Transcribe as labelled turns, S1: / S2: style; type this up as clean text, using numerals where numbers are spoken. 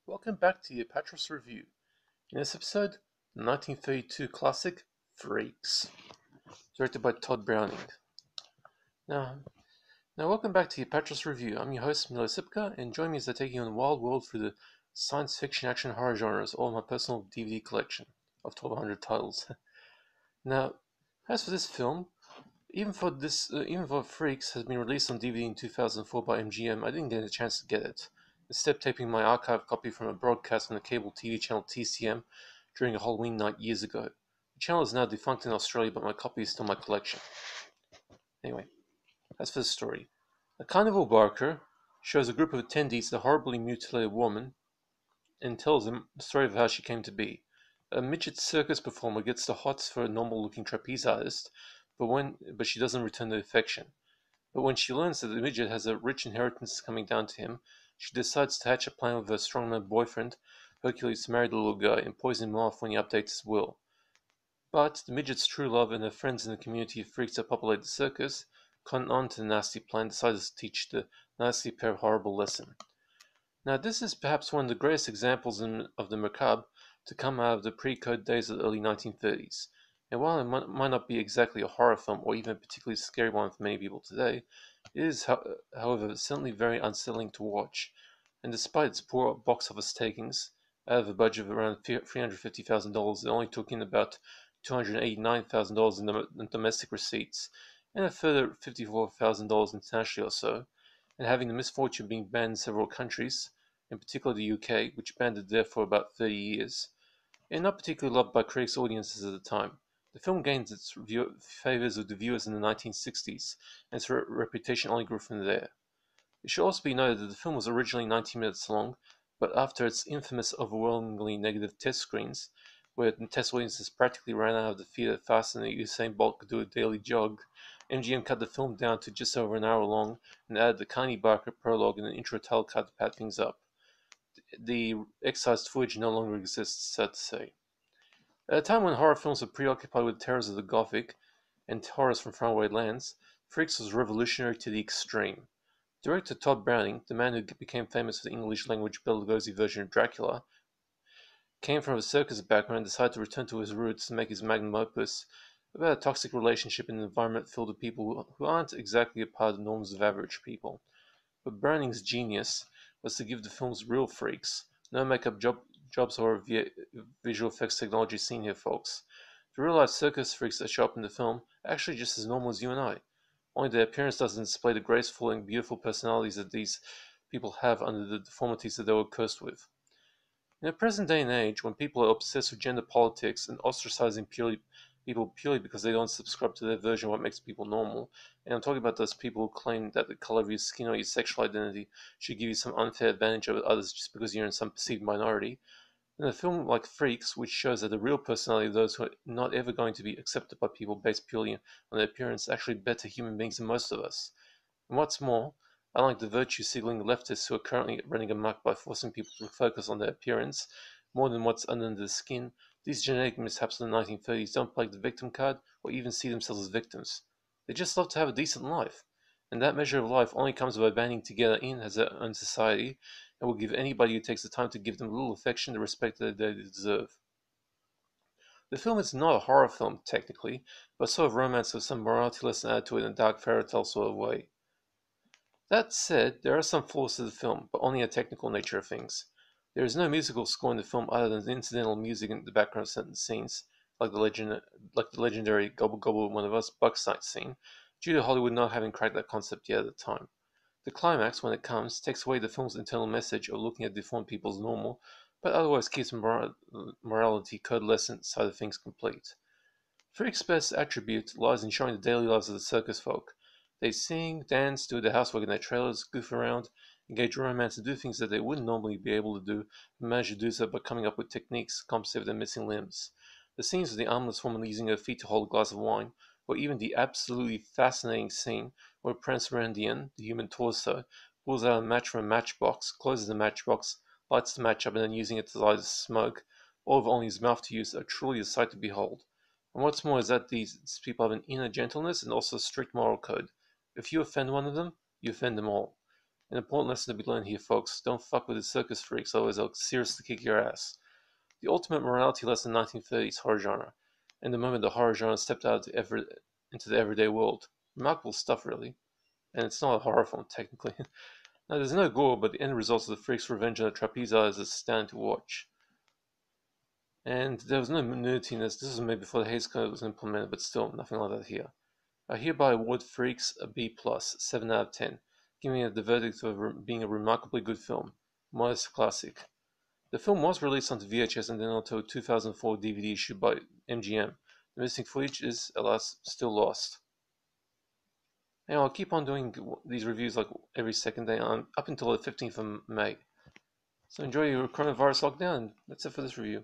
S1: Welcome back to the Apatros Review. In this episode, the 1932 classic Freaks, directed by Todd Browning. Now, welcome back to the Apatros Review. I'm your host, Milo Sipka, and join me as I take you on a wild world through the science fiction, action, horror genres, all in my personal DVD collection of 1,200 titles. Now, as for this film, even though Freaks has been released on DVD in 2004 by MGM, I didn't get a chance to get it. Instead, taping my archive copy from a broadcast on the cable TV channel TCM during a Halloween night years ago. The channel is now defunct in Australia, but my copy is still in my collection. Anyway, as for the story, a carnival barker shows a group of attendees a horribly mutilated woman and tells them the story of how she came to be. A midget circus performer gets the hots for a normal-looking trapeze artist, but she doesn't return the affection. But when she learns that the midget has a rich inheritance coming down to him, she decides to hatch a plan with her strongman boyfriend, Hercules, to marry the little guy and poison him off when he updates his will. But the midget's true love and her friends in the community of freaks that populate the circus, cotton on to the nasty plan, decides to teach the nasty pair a horrible lesson. Now, this is perhaps one of the greatest examples of the macabre to come out of the pre-code days of the early 1930s. And while it might not be exactly a horror film, or even a particularly scary one for many people today, it is, however, certainly very unsettling to watch. And despite its poor box office takings, out of a budget of around $350,000, it only took in about $289,000 in domestic receipts, and a further $54,000 internationally or so, and having the misfortune of being banned in several countries, in particular the UK, which banned it there for about 30 years, and not particularly loved by critics' audiences at the time. The film gained its favors with the viewers in the 1960s, and its reputation only grew from there. It should also be noted that the film was originally 90 minutes long, but after its infamous overwhelmingly negative test screens, where the test audiences practically ran out of the theater faster than Usain Bolt could do a daily jog, MGM cut the film down to just over an hour long and added the Carney Barker prologue and an intro title card to pad things up. The excised footage no longer exists, sad to say. At a time when horror films were preoccupied with terrors of the Gothic and horrors from faraway lands, Freaks was revolutionary to the extreme. Director Todd Browning, the man who became famous for the English-language Bela Lugosi version of Dracula, came from a circus background and decided to return to his roots and make his magnum opus about a toxic relationship in an environment filled with people who aren't exactly a part of the norms of average people. But Browning's genius was to give the films real freaks. No makeup jobs or visual effects technology seen here, folks. The real-life circus freaks that show up in the film are actually just as normal as you and I. Only their appearance doesn't display the graceful and beautiful personalities that these people have under the deformities that they were cursed with. In the present day and age, when people are obsessed with gender politics and ostracizing people purely because they don't subscribe to their version of what makes people normal, and I'm talking about those people who claim that the color of your skin or your sexual identity should give you some unfair advantage over others just because you're in some perceived minority, then a film like Freaks, which shows that the real personality of those who are not ever going to be accepted by people based purely on their appearance are actually better human beings than most of us. And what's more, unlike the virtue-signaling leftists who are currently running amok by forcing people to focus on their appearance more than what's under the skin, these genetic mishaps of the 1930s don't play the victim card or even see themselves as victims. They just love to have a decent life, and that measure of life only comes by banding together in as their own society, and will give anybody who takes the time to give them a little affection the respect that they deserve. The film is not a horror film, technically, but sort of romance with some morality lesson added to it in a dark fairy tale sort of way. That said, there are some flaws to the film, but only a technical nature of things. There is no musical score in the film other than the incidental music in the background of certain scenes, like the legendary Gobble Gobble One of Us Buckside scene, due to Hollywood not having cracked that concept yet at the time. The climax, when it comes, takes away the film's internal message of looking at deformed people as normal, but otherwise keeps the morality code lesson side of things complete. Freak's best attribute lies in showing the daily lives of the circus folk. They sing, dance, do the housework in their trailers, goof around, engage in romance, and do things that they wouldn't normally be able to do, and manage to do so by coming up with techniques to compensate for their missing limbs. The scenes of the armless woman using her feet to hold a glass of wine, or even the absolutely fascinating scene where Prince Randian, the human torso, pulls out a match from a matchbox, closes the matchbox, lights the match up, and then using it to light a smoke, all with only his mouth to use, are truly a sight to behold. And what's more is that these people have an inner gentleness and also a strict moral code. If you offend one of them, you offend them all. An important lesson to be learned here, folks. Don't fuck with the circus freaks, otherwise they'll seriously kick your ass. The ultimate morality lesson in the 1930s horror genre, and the moment the horror genre stepped out into the everyday world. Remarkable stuff, really. And it's not a horror film, technically. Now, there's no gore, but the end results of the freaks' revenge on the trapeze is a stand to watch. And there was no nudity in this. This was made before the Hays Code was implemented, but still, nothing like that here. I hereby award Freaks a B+, 7 out of 10, giving it the verdict of being a remarkably good film. Modest classic. The film was released onto VHS and then onto a 2004 DVD issued by MGM. The missing footage is, alas, still lost. And I'll keep on doing these reviews like every second day up until the 15th of May. So enjoy your coronavirus lockdown. That's it for this review.